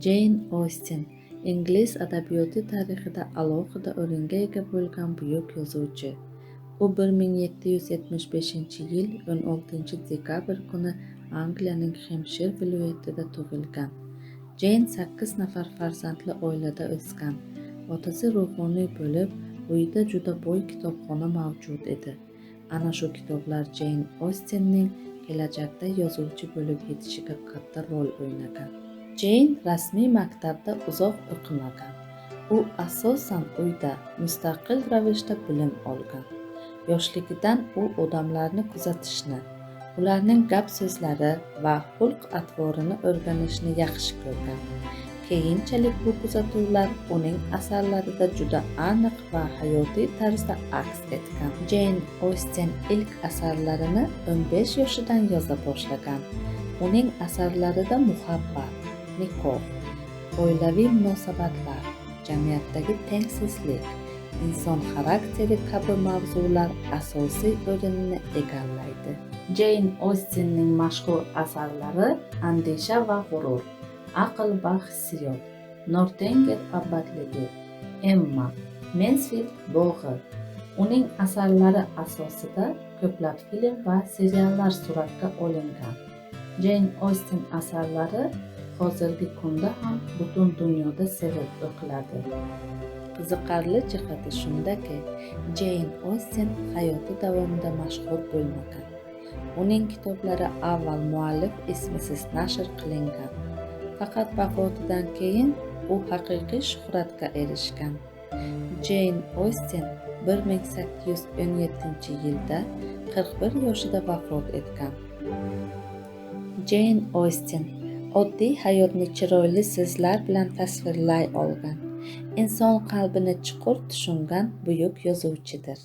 Jane Austen ingliz adabiyoti tarixida alohida o'ringa ega bo'lgan buyuk yozuvchi. U 1775-yil 16-dekabr kuni Angliyaning Hempshir viloyatida tug'ilgan. Jane 8 nafar farzandli oilada o'sgan. Otasi ruhoniy bo'lib, uyida juda boy kitobxona mavjud edi. Ana shu kitoblar Jane Austenning kelajakda yozuvchi bo'lib yetishiga katta rol o'ynagan. Jane rasmiy maktabda uzoq o'qimagan. U asosan uyda mustaqil ravishda bilim olgan. Yoshligidan u odamlarni kuzatishni, ularning gap-so'zlari va xulq-atvorini o'rganishni yaxshi ko'rgan. Keyinchalik bu kuzatuvlar uning asarlarida juda aniq va hayotiy tarzda aks etgan. Jane Austen ilk asarlarini 15 yoshidan yoza boshlagan. Uning asarlarida muhabbat, nikoh, oilaviy munosabatlar, jamiyatdagi tengsizlik, inson xarakteri kabi mavzular asosiy o'rinni egallaydi. Jane Austenning mashhur asarlari Andisha va g'urur, Aql va hissiyot, Nortenger abadligi, Emma, Mansfield bog'i. Uning asarlari asosida ko'plab film va seriallar suratga olingan. Jane Austen asarlari hozirgi kunda ham butun dunyoda sevib o'qiladi. Qiziqarli jihati shundaki, Jane Austen hayoti davomida mashhur bo'lmagan. Uning kitoblari avval muallif ismisiz nashr qilingan. Faqat vafotidan keyin u haqiqiy shuhratga erishgan. Jane Austen 1817-yilda 41 yoshida vafot etgan. Jane Austen oddiy hayotni chiroyli so'zlar bilan tasvirlay olgan, inson qalbini chuqur tushungan buyuk yozuvchidir.